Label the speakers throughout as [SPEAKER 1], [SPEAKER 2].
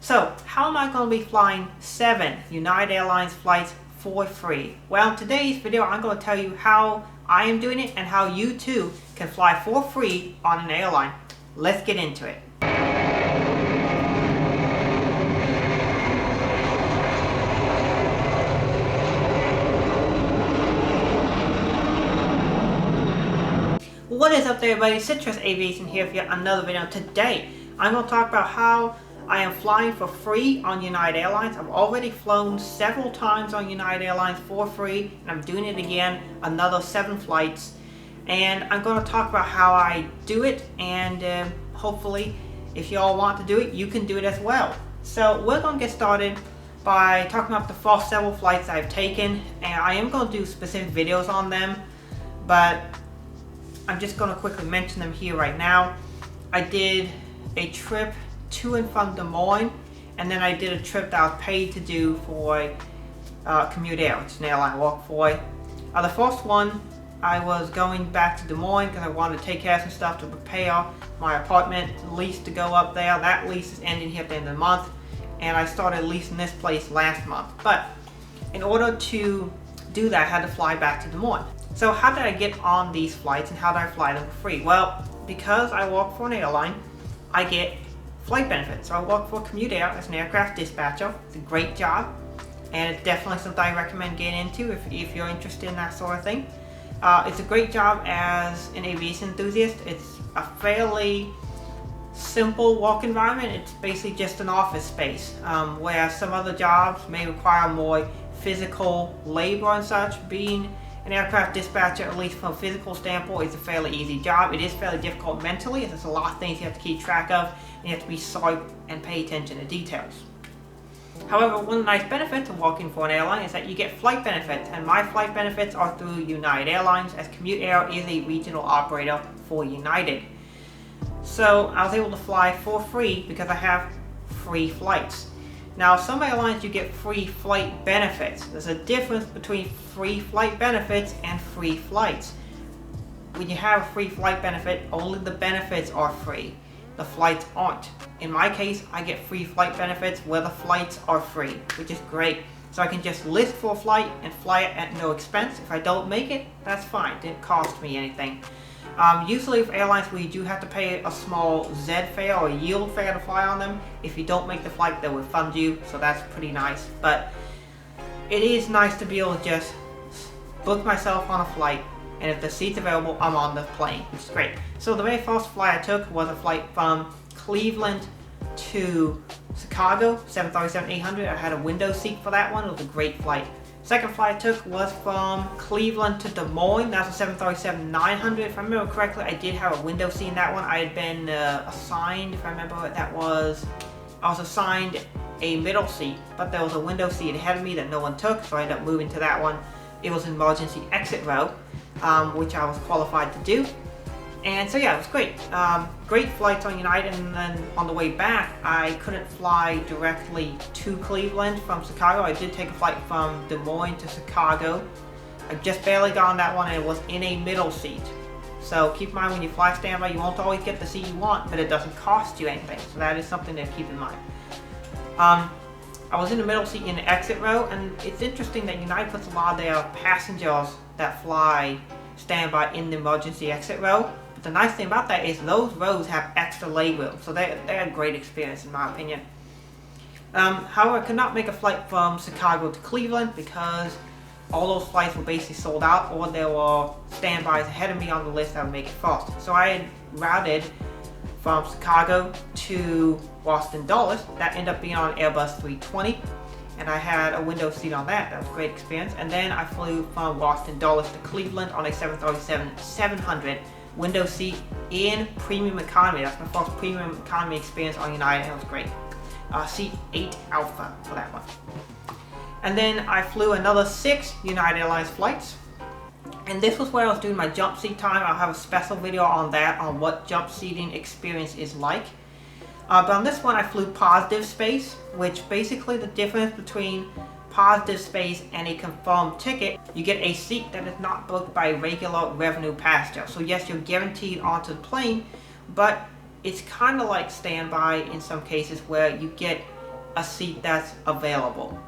[SPEAKER 1] So, how am I going to be flying 7 United Airlines flights for free? Well, in today's video, I'm going to tell you how I am doing it and how you too can fly for free on an airline. Let's get into it. What is up there, everybody? Citrus Aviation here for yet another video. Today, I'm going to talk about how I am flying for free on United Airlines. I've already flown several times on United Airlines for free, and I'm doing it again, another 7 flights. And I'm going to talk about how I do it, and hopefully, if you all want to do it, you can do it as well. So we're going to get started by talking about the first several flights I've taken, and I am going to do specific videos on them, but I'm just going to quickly mention them here right now. I did a trip to and from Des Moines, and then I did a trip that I was paid to do for Commute Air, which is an airline I work for. The first one, I was going back to Des Moines because I wanted to take care of some stuff to prepare my apartment lease to go up there. That lease is ending here at the end of the month, and I started leasing this place last month. But in order to do that, I had to fly back to Des Moines. So how did I get on these flights and how did I fly them for free? Well, because I work for an airline, I get flight benefits. So I work for Commute Air as an aircraft dispatcher. It's a great job, and it's definitely something I recommend getting into if you're interested in that sort of thing. It's a great job as an aviation enthusiast. It's a fairly simple work environment. It's basically just an office space, whereas some other jobs may require more physical labor and such. Being an aircraft dispatcher, at least from a physical standpoint, is a fairly easy job. It is fairly difficult mentally, as there's a lot of things you have to keep track of, and you have to be sharp and pay attention to details. However, one of the nice benefits of working for an airline is that you get flight benefits, and my flight benefits are through United Airlines, as Commute Air is a regional operator for United. So I was able to fly for free because I have free flights. Now, some airlines you get free flight benefits. There's a difference between free flight benefits and free flights. When you have a free flight benefit, only the benefits are free. The flights aren't. In my case, I get free flight benefits where the flights are free, which is great. So I can just list for a flight and fly it at no expense. If I don't make it, that's fine. It didn't cost me anything. Usually with airlines where you do have to pay a small Z fare or a yield fare to fly on them, if you don't make the flight, they'll refund you, so that's pretty nice. But it is nice to be able to just book myself on a flight, and if the seat's available, I'm on the plane, which is great. So the very first flight I took was a flight from Cleveland to Chicago, 737-800. I had a window seat for that one. It was a great flight. Second flight I took was from Cleveland to Des Moines. That was a 737-900. If I remember correctly, I did have a window seat in that one. I had been assigned, if I remember what that was, I was assigned a middle seat, but there was a window seat ahead of me that no one took, so I ended up moving to that one. It was an emergency exit row, which I was qualified to do. And so yeah, it was great. Great flights on United, and then on the way back, I couldn't fly directly to Cleveland from Chicago. I did take a flight from Des Moines to Chicago. I just barely got on that one, and it was in a middle seat. So keep in mind, when you fly standby, you won't always get the seat you want, but it doesn't cost you anything. So that is something to keep in mind. I was in the middle seat in the exit row, and it's interesting that United puts a lot of their passengers that fly standby in the emergency exit row. But the nice thing about that is those rows have extra leg room, so they're a great experience in my opinion. However, I could not make a flight from Chicago to Cleveland because all those flights were basically sold out, or there were standbys ahead of me on the list that would make it first. So I had routed from Chicago to Boston Dulles. That ended up being on an Airbus 320, and I had a window seat on that. That was a great experience. And then I flew from Boston Dulles to Cleveland on a 737-700 window seat in premium economy. That's my first premium economy experience on United, and it was great. Seat 8 Alpha for that one. And then I flew another 6 United Airlines flights, and this was where I was doing my jump seat time. I'll have a special video on that, on what jump seating experience is like. But on this one I flew positive space, which basically the difference between positive space and a confirmed ticket, you get a seat that is not booked by a regular revenue passenger. So yes, you're guaranteed onto the plane, but it's kind of like standby in some cases where you get a seat that's available.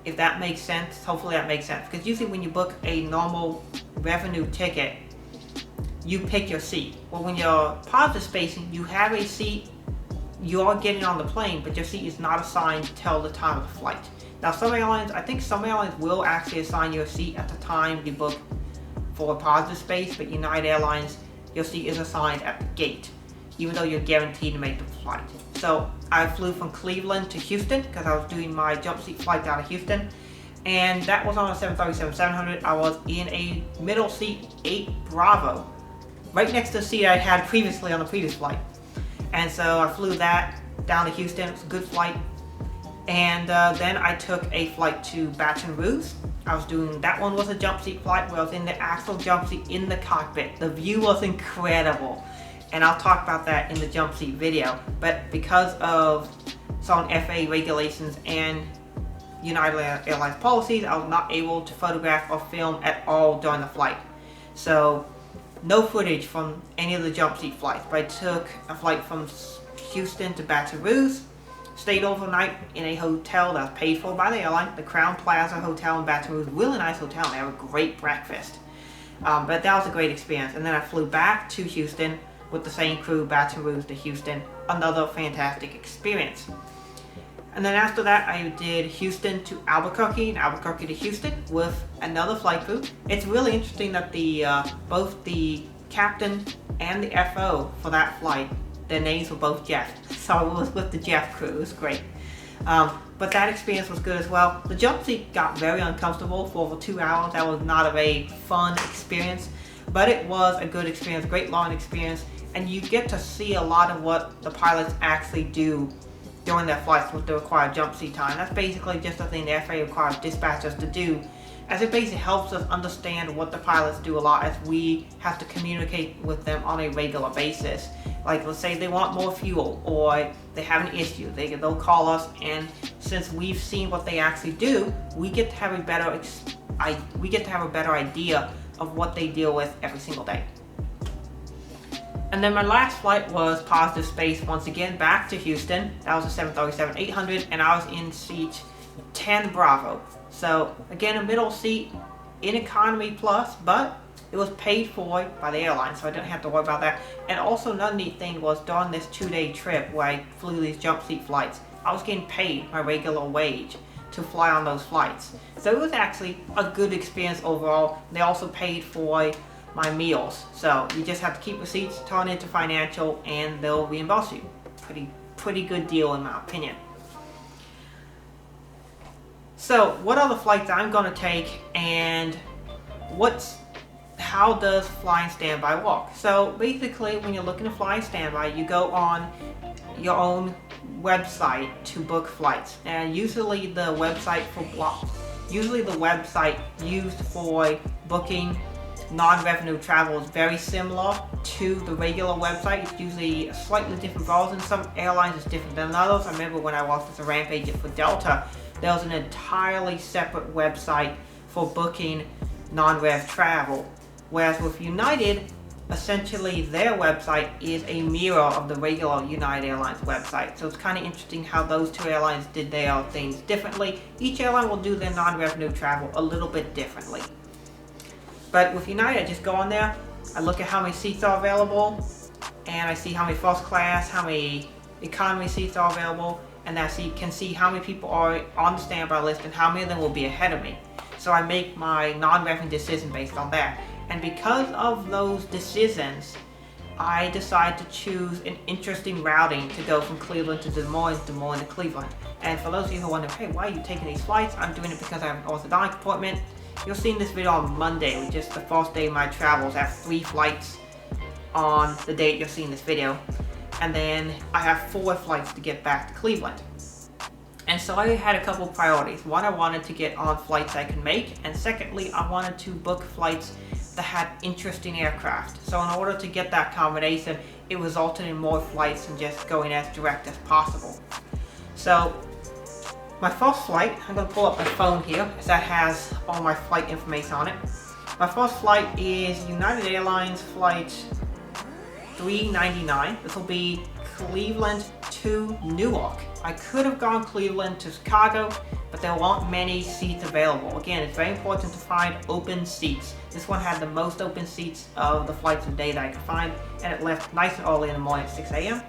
[SPEAKER 1] If that makes sense, hopefully that makes sense. Because usually when you book a normal revenue ticket, you pick your seat. Well, when you're positive spacing, you have a seat, you're getting on the plane, but your seat is not assigned till the time of the flight. Now some airlines, I think some airlines will actually assign you a seat at the time you book for a positive space, but United Airlines, your seat is assigned at the gate, even though you're guaranteed to make the flight. So I flew from Cleveland to Houston because I was doing my jump seat flight out of Houston, and that was on a 737-700. I was in a middle seat 8 Bravo, right next to the seat I had previously on the previous flight. And so I flew that down to Houston. It was a good flight. And then I took a flight to Baton Rouge. That one was a jump seat flight where I was in the actual jump seat in the cockpit. The view was incredible. And I'll talk about that in the jump seat video. But because of some FAA regulations and United Airlines policies, I was not able to photograph or film at all during the flight. So no footage from any of the jump seat flights. But I took a flight from Houston to Baton Rouge, stayed overnight in a hotel that was paid for by the airline, the Crown Plaza Hotel in Baton Rouge. Really nice hotel. They have a great breakfast. But that was a great experience. And then I flew back to Houston with the same crew, Baton Rouge to Houston. Another fantastic experience. And then after that, I did Houston to Albuquerque and Albuquerque to Houston with another flight crew. It's really interesting that both the captain and the FO for that flight, their names were both Jeff. So I was with the Jeff crew. It was great. But that experience was good as well. The jump seat got very uncomfortable for over 2 hours. That was not a very fun experience, but it was a good experience, great long experience. And you get to see a lot of what the pilots actually do during their flights with the required jump seat time. That's basically just a thing the FAA requires dispatchers to do, as it basically helps us understand what the pilots do a lot as we have to communicate with them on a regular basis. Like, let's say they want more fuel or they have an issue, they'll call us, and since we've seen what they actually do, we get to have a better idea of what they deal with every single day. And then my last flight was positive space once again back to Houston. That was a 737-800, and I was in seat 10 Bravo. So again, a middle seat in economy plus, but it was paid for by the airline, so I didn't have to worry about that. And also another neat thing was during this 2-day trip where I flew these jump seat flights, I was getting paid my regular wage to fly on those flights. So it was actually a good experience overall. They also paid for my meals, so you just have to keep receipts, turn into financial, and they'll reimburse you. Pretty good deal in my opinion. So what are the flights I'm going to take, and how does flying standby work? So basically, when you're looking to fly standby, you go on your own website to book flights, and usually the website used for booking non-revenue travel is very similar to the regular website. It's usually a slightly different version. Some airlines is different than others. I remember when I was as a ramp agent for Delta, there was an entirely separate website for booking non-rev travel. Whereas with United, essentially their website is a mirror of the regular United Airlines website. So it's kind of interesting how those two airlines did their things differently. Each airline will do their non-revenue travel a little bit differently. But with United, I just go on there, I look at how many seats are available, and I see how many first class, how many economy seats are available, and I can see how many people are on the standby list and how many of them will be ahead of me. So I make my non-revenue decision based on that. And because of those decisions, I decide to choose an interesting routing to go from Cleveland to Des Moines, Des Moines to Cleveland. And for those of you who wonder, hey, why are you taking these flights? I'm doing it because I have an orthodontic appointment. You'll see in this video on Monday, which is the first day of my travels. I have 3 flights on the date you'll see in this video. And then I have 4 flights to get back to Cleveland. And so I had a couple priorities. One, I wanted to get on flights I can make. And secondly, I wanted to book flights that had interesting aircraft. So in order to get that combination, it resulted in more flights than just going as direct as possible. So my first flight, I'm going to pull up my phone here, because that has all my flight information on it. My first flight is United Airlines flight 399. This will be Cleveland to Newark. I could have gone Cleveland to Chicago, but there weren't many seats available. Again, it's very important to find open seats. This one had the most open seats of the flights of the day that I could find, and it left nice and early in the morning at 6 a.m.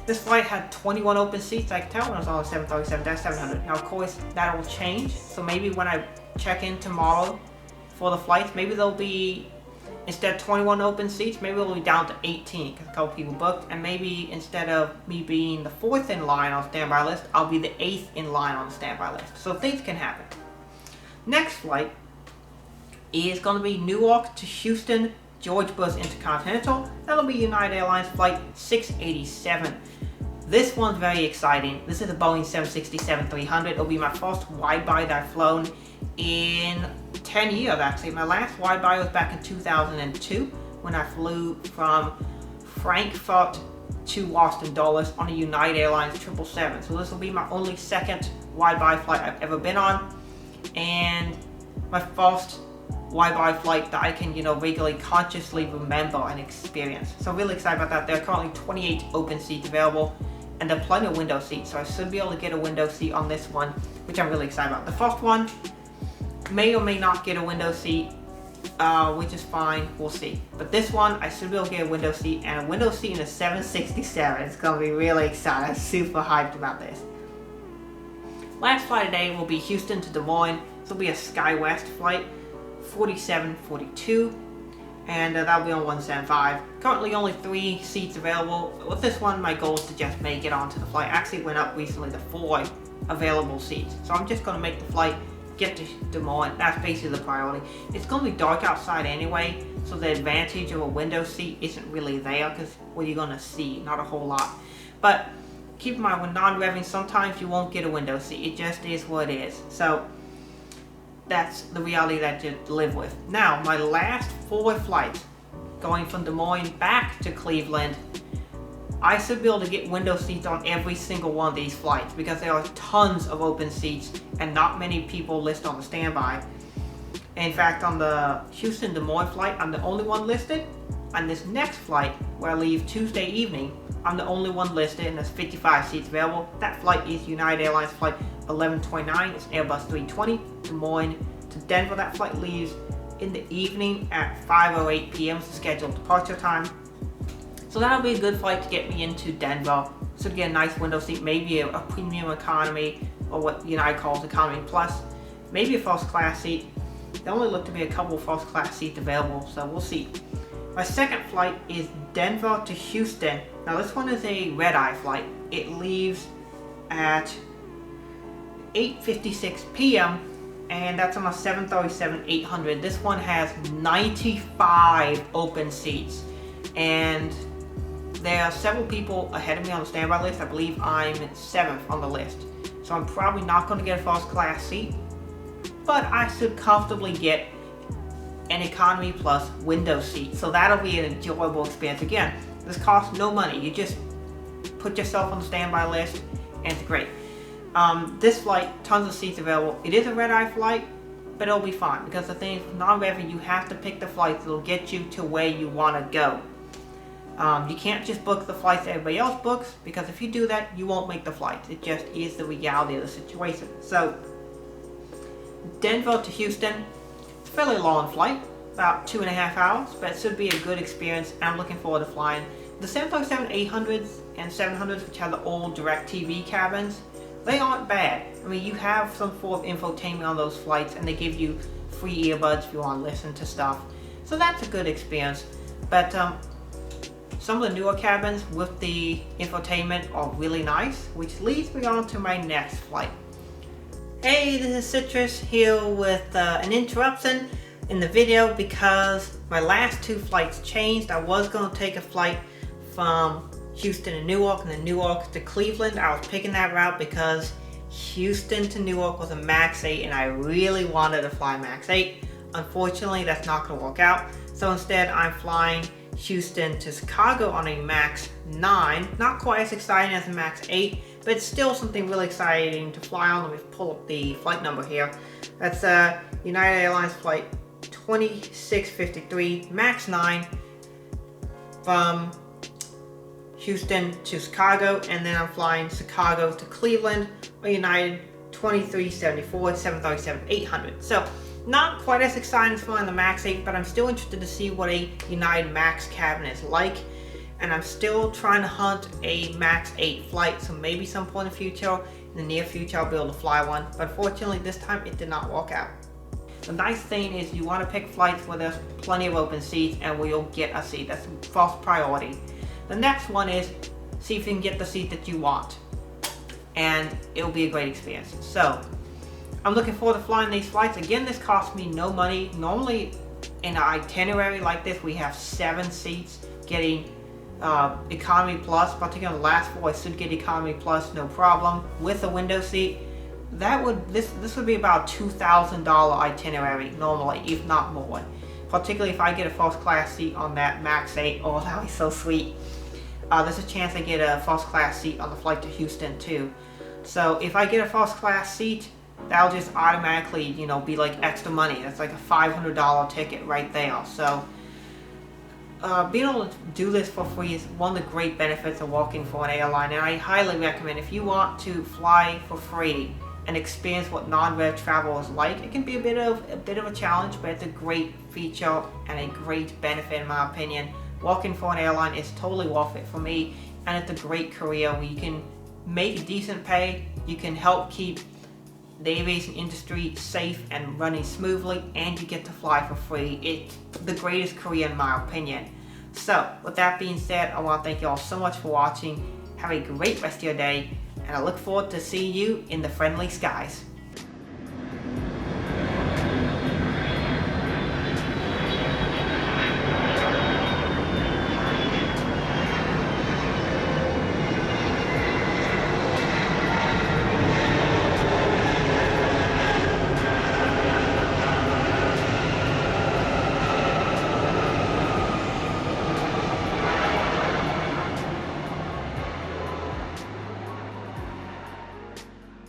[SPEAKER 1] This flight had 21 open seats. I could tell when I was on the 737-700. Now, of course, that will change. So maybe when I check in tomorrow for the flights, maybe there'll be, instead of 21 open seats, maybe it'll be down to 18 because a couple people booked. And maybe instead of me being the 4th in line on the standby list, I'll be the 8th in line on the standby list. So things can happen. Next flight is going to be Newark to Houston, George Bush Intercontinental. That'll be United Airlines Flight 687. This one's very exciting. This is a Boeing 767-300. It'll be my first wide-body that I've flown in 10 years, actually. My last wide-body was back in 2002 when I flew from Frankfurt to Austin Dulles on a United Airlines 777. So this will be my only second wide-body flight I've ever been on, and my first wide-body flight that I can, regularly, consciously remember and experience. So I'm really excited about that. There are currently 28 open seats available, and there are plenty of window seats, so I should be able to get a window seat on this one, which I'm really excited about. The first one may or may not get a window seat, which is fine, we'll see. But this one, I should be able to get a window seat, and a window seat in a 767. It's going to be really exciting. I'm super hyped about this. Last flight today will be Houston to Des Moines. This will be a SkyWest flight, 4742, and that'll be on 175. Currently only 3 seats available. With this one, my goal is to just make it onto the flight. Actually went up recently to 4 available seats. So I'm just going to make the flight, get to Des Moines. That's basically the priority. It's going to be dark outside anyway, so the advantage of a window seat isn't really there, because what you're going to see, not a whole lot. But keep in mind, when non-revving, sometimes you won't get a window seat. It just is what it is. So that's the reality that you live with. Now, my last 4 flights, going from Des Moines back to Cleveland, I should be able to get window seats on every single one of these flights because there are tons of open seats and not many people list on the standby. In fact, on the Houston Des Moines flight, I'm the only one listed. On this next flight, where I leave Tuesday evening, I'm the only one listed, and there's 55 seats available. That flight is United Airlines Flight 1129. It's an Airbus 320, Des Moines to Denver. That flight leaves in the evening at 5:08 p.m. It's the scheduled departure time. So that'll be a good flight to get me into Denver. So to get a nice window seat, maybe a premium economy, or what United calls economy plus, maybe a first class seat. There only look to be a couple first class seats available, so we'll see. My second flight is Denver to Houston. Now this one is a red-eye flight. It leaves at 8:56 p.m. and that's on a 737-800. This one has 95 open seats, and there are several people ahead of me on the standby list. I believe I'm 7th on the list, so I'm probably not going to get a first class seat, but I should comfortably get an economy plus window seat, so that'll be an enjoyable experience. Again, this costs no money. You just put yourself on the standby list, and it's great. This flight, tons of seats available. It is a red-eye flight, but it'll be fine because the thing is, non-revenue, you have to pick the flights that'll get you to where you want to go. You can't just book the flights everybody else books, because if you do that, you won't make the flights. It just is the reality of the situation. So, Denver to Houston, it's a fairly long flight, about 2.5 hours, but it should be a good experience, and I'm looking forward to flying. The 737-800s and 700s, which have the old DirecTV cabins, they aren't bad. I mean, you have some form of infotainment on those flights, and they give you free earbuds if you want to listen to stuff. So that's a good experience. But some of the newer cabins with the infotainment are really nice, which leads me on to my next flight. Hey, this is Citrus here with an interruption in the video because my last 2 flights changed. I was going to take a flight from Houston to Newark and then Newark to Cleveland. I was picking that route because Houston to Newark was a MAX 8 and I really wanted to fly MAX 8. Unfortunately, that's not going to work out. So instead, I'm flying Houston to Chicago on a MAX 9. Not quite as exciting as a MAX 8, but it's still something really exciting to fly on. Let me pull up the flight number here. That's United Airlines Flight 2653, MAX 9 from Houston to Chicago, and then I'm flying Chicago to Cleveland or United 2374, 737-800. So not quite as exciting as flying the MAX 8, but I'm still interested to see what a United MAX cabin is like. And I'm still trying to hunt a MAX 8 flight, so maybe some point in the future, in the near future, I'll be able to fly one. But unfortunately, this time it did not work out. The nice thing is you want to pick flights where there's plenty of open seats and where you'll get a seat. That's first priority. The next one is see if you can get the seat that you want, and it'll be a great experience. So I'm looking forward to flying these flights. Again, this costs me no money. Normally in an itinerary like this, we have 7 seats getting economy plus, particularly on the last 4, I should get economy plus no problem with a window seat. This would be about $2,000 itinerary normally, if not more. Particularly if I get a first class seat on that MAX 8. Oh, that would be so sweet. There's a chance I get a first class seat on the flight to Houston too. So if I get a first class seat, that'll just automatically, you know, be like extra money. That's like a $500 ticket right there. So being able to do this for free is one of the great benefits of working for an airline, and I highly recommend if you want to fly for free and experience what non-rev travel is like. It can be a bit of a challenge, but it's a great feature and a great benefit in my opinion. Working for an airline is totally worth it for me, and it's a great career where you can make decent pay, you can help keep the aviation industry safe and running smoothly, and you get to fly for free. It's the greatest career in my opinion. So with that being said, I want to thank you all so much for watching. Have a great rest of your day, and I look forward to seeing you in the friendly skies.